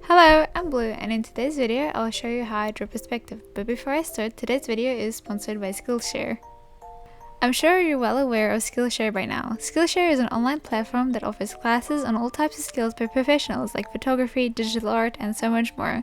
Hello, I'm Blue, and in today's video I'll show you how I draw perspective. But before I start, today's video is sponsored by Skillshare. I'm sure you're well aware of Skillshare by now. Skillshare is an online platform that offers classes on all types of skills by professionals like photography, digital art, and so much more.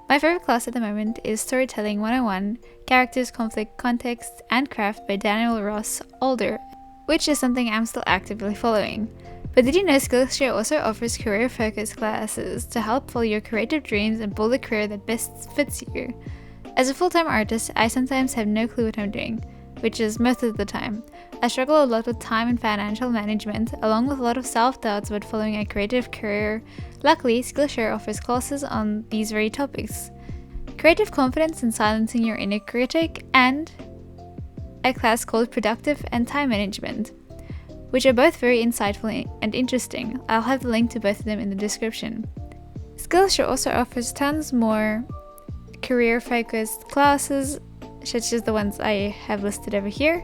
My favorite class at the moment is Storytelling 101, Characters, Conflict, Context, and Craft by Daniel Ross Alder, which is something I'm still actively following. But did you know Skillshare also offers career-focused classes to help follow your creative dreams and build a career that best fits you? As a full-time artist, I sometimes have no clue what I'm doing, which is most of the time. I struggle a lot with time and financial management, along with a lot of self-doubts about following a creative career. Luckily, Skillshare offers classes on these very topics: creative confidence and silencing your inner critic, and a class called Productive and Time Management, which are both very insightful and interesting. I'll have the link to both of them in the description. Skillshare also offers tons more career-focused classes, such as the ones I have listed over here.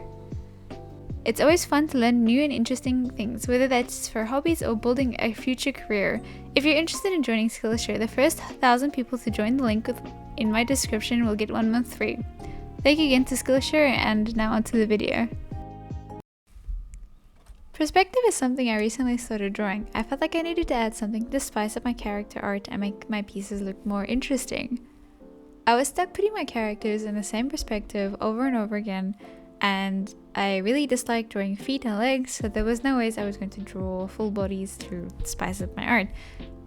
It's always fun to learn new and interesting things, whether that's for hobbies or building a future career. If you're interested in joining Skillshare, the first 1,000 people to join the link in my description will get 1 month free. Thank you again to Skillshare, and now onto the video. Perspective is something I recently started drawing. I felt like I needed to add something to spice up my character art and make my pieces look more interesting. I was stuck putting my characters in the same perspective over and over again, and I really disliked drawing feet and legs, so there was no ways I was going to draw full bodies to spice up my art.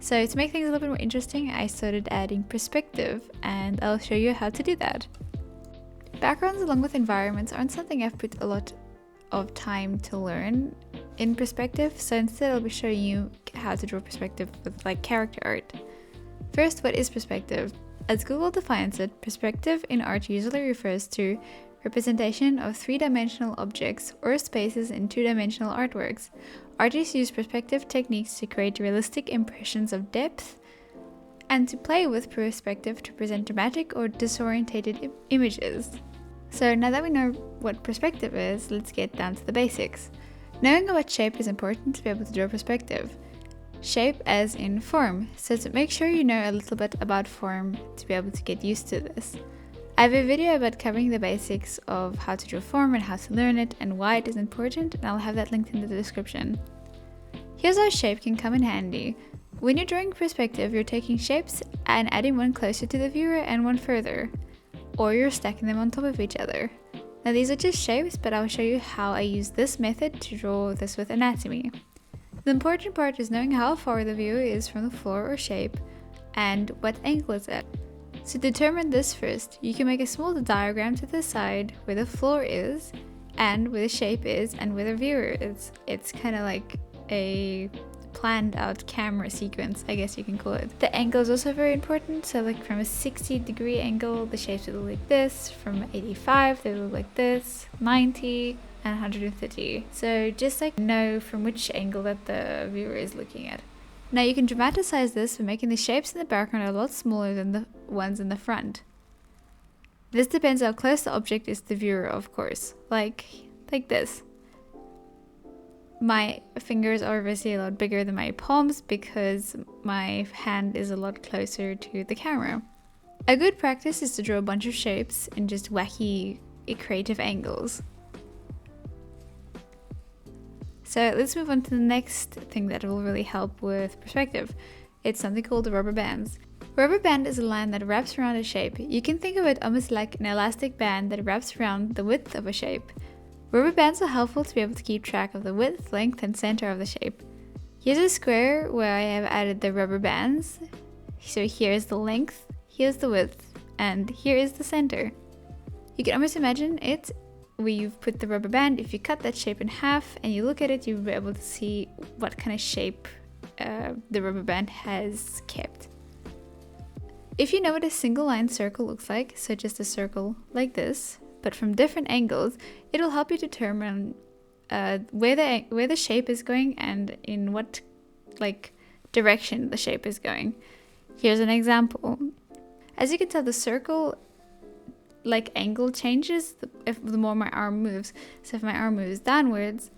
So to make things a little bit more interesting, I started adding perspective, and I'll show you how to do that. Backgrounds along with environments aren't something I've put a lot of time to learn in perspective, so instead I'll be showing you how to draw perspective with like character art. First, what is perspective? As Google defines it, perspective in art usually refers to representation of three-dimensional objects or spaces in two-dimensional artworks. Artists use perspective techniques to create realistic impressions of depth and to play with perspective to present dramatic or disorientated images. So now that we know what perspective is, let's get down to the basics. Knowing about shape is important to be able to draw perspective. Shape as in form, so to make sure you know a little bit about form to be able to get used to this. I have a video about covering the basics of how to draw form and how to learn it and why it is important, and I'll have that linked in the description. Here's how shape can come in handy. When you're drawing perspective, you're taking shapes and adding one closer to the viewer and one further, or you're stacking them on top of each other. Now these are just shapes, but I'll show you how I use this method to draw this with anatomy. The important part is knowing how far the viewer is from the floor or shape and what angle it's at. To determine this first, you can make a small diagram to the side where the floor is and where the shape is and where the viewer is. It's kind of like a planned out camera sequence, I guess you can call it. The angle is also very important, so like from a 60-degree angle the shapes will look like this, from 85 they will look like this, 90 and 130. So just like know from which angle that the viewer is looking at. Now you can dramatize this by making the shapes in the background a lot smaller than the ones in the front. This depends how close the object is to the viewer, of course, like this. My fingers are obviously a lot bigger than my palms because my hand is a lot closer to the camera. A good practice is to draw a bunch of shapes in just wacky, creative angles. So let's move on to the next thing that will really help with perspective. It's something called rubber bands. Rubber band is a line that wraps around a shape. You can think of it almost like an elastic band that wraps around the width of a shape. Rubber bands are helpful to be able to keep track of the width, length, and center of the shape. Here's a square where I have added the rubber bands. So here's the length, here's the width, and here is the center. You can almost imagine it where you've put the rubber band. If you cut that shape in half and you look at it, you'll be able to see what kind of shape the rubber band has kept. If you know what a single line circle looks like, so just a circle like this, but from different angles, it'll help you determine where the shape is going and in what direction the shape is going. Here's an example. As you can tell, the circle angle changes the more my arm moves. So if my arm moves downwards,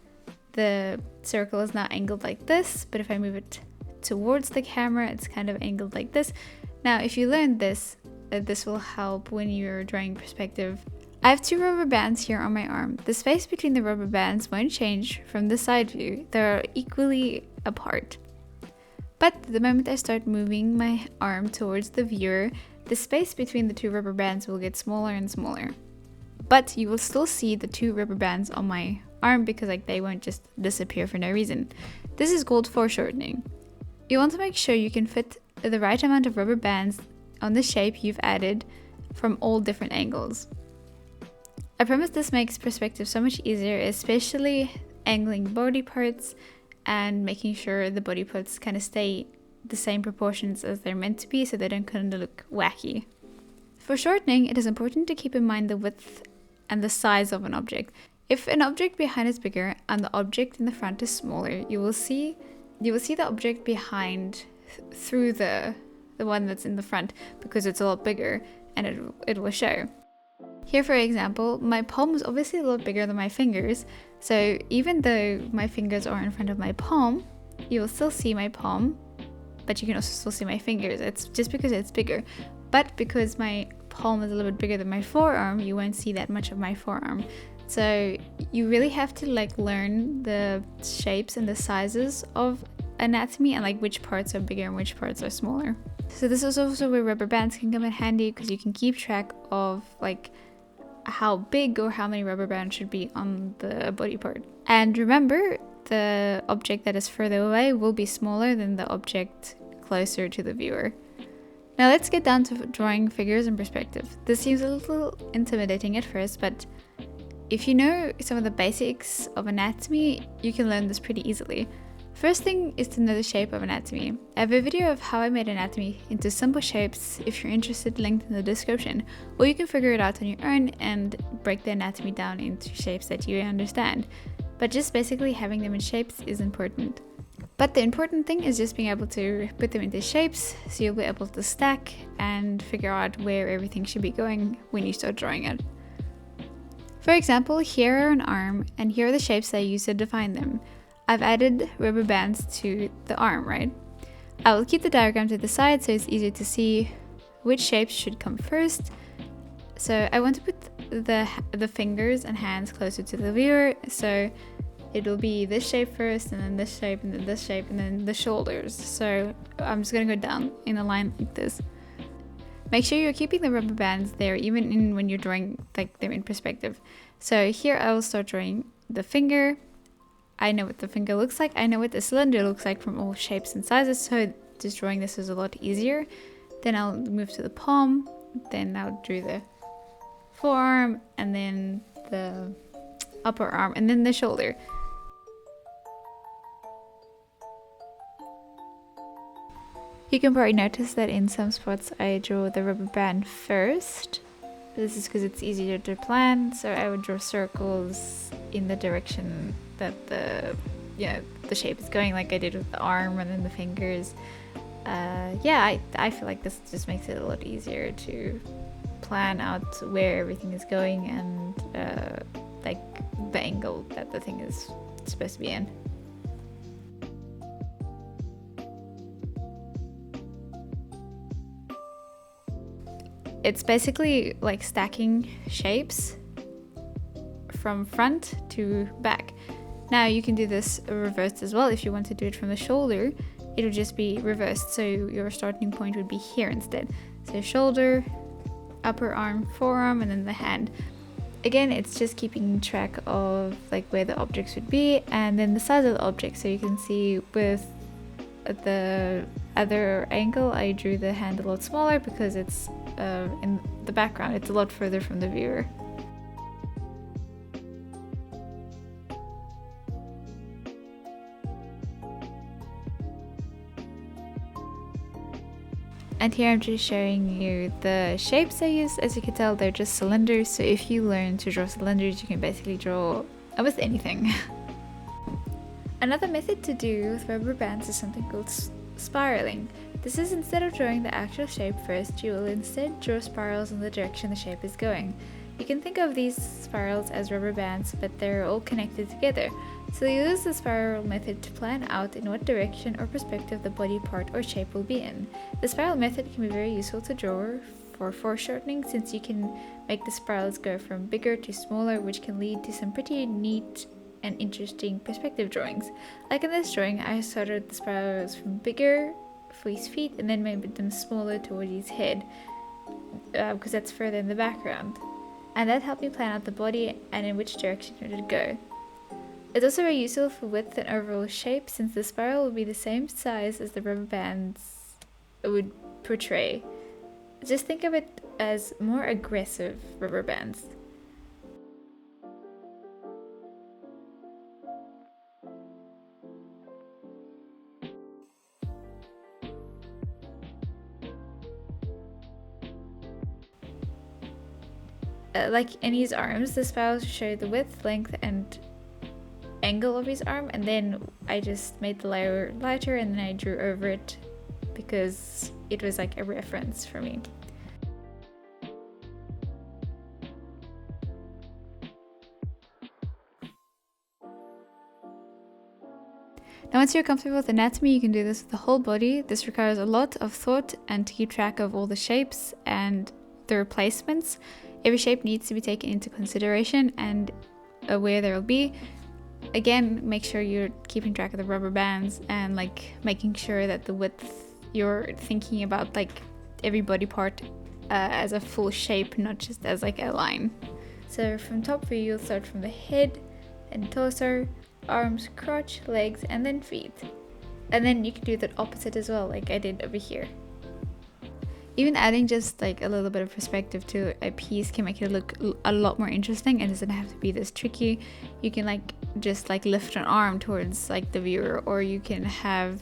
the circle is now angled like this, but if I move it towards the camera. It's kind of angled like this. Now, if you learned this, this will help when you're drawing perspective. I have 2 rubber bands here on my arm. The space between the rubber bands won't change from the side view. They're equally apart. But the moment I start moving my arm towards the viewer, the space between the 2 rubber bands will get smaller and smaller. But you will still see the 2 rubber bands on my arm because they won't just disappear for no reason. This is called foreshortening. You want to make sure you can fit the right amount of rubber bands on the shape you've added from all different angles. I promise this makes perspective so much easier, especially angling body parts and making sure the body parts kind of stay the same proportions as they're meant to be so they don't kind of look wacky. For shortening, it is important to keep in mind the width and the size of an object. If an object behind is bigger and the object in the front is smaller, you will see the object behind through the one that's in the front because it's a lot bigger, and it will show. Here, for example, my palm is obviously a lot bigger than my fingers, so even though my fingers are in front of my palm, you will still see my palm, but you can also still see my fingers. It's just because it's bigger. But because my palm is a little bit bigger than my forearm, you won't see that much of my forearm. So you really have to learn the shapes and the sizes of anatomy and which parts are bigger and which parts are smaller. So this is also where rubber bands can come in handy, because you can keep track of how big or how many rubber bands should be on the body part. And remember, the object that is further away will be smaller than the object closer to the viewer. Now let's get down to drawing figures in perspective. This seems a little intimidating at first, but if you know some of the basics of anatomy, you can learn this pretty easily. First thing is to know the shape of anatomy. I have a video of how I made anatomy into simple shapes if you're interested, linked in the description, or you can figure it out on your own and break the anatomy down into shapes that you understand. But just basically having them in shapes is important. But the important thing is just being able to put them into shapes, so you'll be able to stack and figure out where everything should be going when you start drawing it. For example, here are an arm, and here are the shapes I use to define them. I've added rubber bands to the arm, right? I will keep the diagram to the side so it's easier to see which shapes should come first. So I want to put the fingers and hands closer to the viewer, so it'll be this shape first, and then this shape, and then this shape, and then the shoulders. So I'm just gonna go down in a line like this. Make sure you're keeping the rubber bands there even when you're drawing them in perspective. So here I will start drawing the finger. I know what the finger looks like. I know what the cylinder looks like from all shapes and sizes, so just drawing this is a lot easier. Then I'll move to the palm, then I'll draw the forearm, and then the upper arm, and then the shoulder. You can probably notice that in some spots I draw the rubber band first. This is because it's easier to plan, so I would draw circles in the direction that the shape is going, like I did with the arm and then the fingers. I feel like this just makes it a lot easier to plan out where everything is going and the angle that the thing is supposed to be in. It's basically like stacking shapes from front to back. Now you can do this reversed as well. If you want to do it from the shoulder, it would just be reversed. So your starting point would be here instead. So shoulder, upper arm, forearm, and then the hand. Again, it's just keeping track of where the objects would be and then the size of the object. So you can see with the other angle, I drew the hand a lot smaller because it's in the background. It's a lot further from the viewer. And here I'm just showing you the shapes I use. As you can tell, they're just cylinders. So if you learn to draw cylinders, you can basically draw almost anything. Another method to do with rubber bands is something called spiraling. This is instead of drawing the actual shape first, you will instead draw spirals in the direction the shape is going. You can think of these spirals as rubber bands, but they're all connected together. So use the spiral method to plan out in what direction or perspective the body part or shape will be in. The spiral method can be very useful to draw for foreshortening, since you can make the spirals go from bigger to smaller, which can lead to some pretty neat and interesting perspective drawings. Like in this drawing, I started the spirals from bigger for his feet and then made them smaller towards his head, because that's further in the background. And that helped me plan out the body and in which direction it would go. It's also very useful for width and overall shape, since the spiral will be the same size as the rubber bands would portray. Just think of it as more aggressive rubber bands. Like in his arms, the spirals show the width, length, and angle of his arm, and then I just made the layer lighter and then I drew over it because it was like a reference for me. Now once you're comfortable with anatomy, you can do this with the whole body. This requires a lot of thought and to keep track of all the shapes and the replacements. Every shape needs to be taken into consideration and where there will be. Again, make sure you're keeping track of the rubber bands and like making sure that the width, you're thinking about like every body part as a full shape, not just as like a line. So from top view, you'll start from the head and torso, arms, crotch, legs, and then feet. And then you can do that opposite as well, like I did over here. Even adding just like a little bit of perspective to a piece can make it look a lot more interesting and doesn't have to be this tricky. You can like just like lift an arm towards like the viewer, or you can have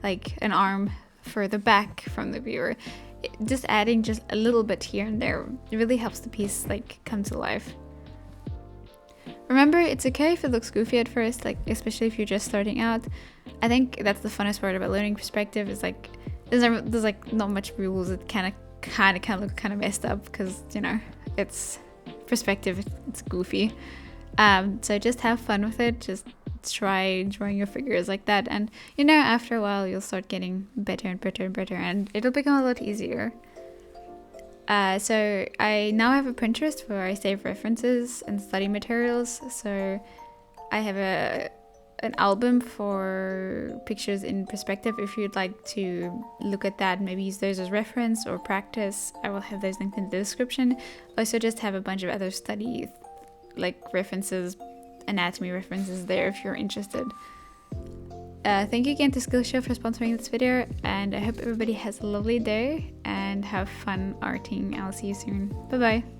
like an arm further back from the viewer. Just adding just a little bit here and there really helps the piece like come to life. Remember, it's okay if it looks goofy at first, like especially if you're just starting out. I think that's the funnest part about learning perspective, is like there's like not much rules. It kind of look kind of messed up because, you know, it's perspective, it's goofy. So just have fun with it. Just try drawing your figures like that, and you know, after a while you'll start getting better and better and better, and it'll become a lot easier. So I now have a Pinterest where I save references and study materials. So I have an album for pictures in perspective. If you'd like to look at that, maybe use those as reference or practice, I will have those linked in the description. Also just have a bunch of other study like references, anatomy references there if you're interested. Thank you again to Skillshare for sponsoring this video, and I hope everybody has a lovely day and have fun arting. I'll see you soon. Bye bye.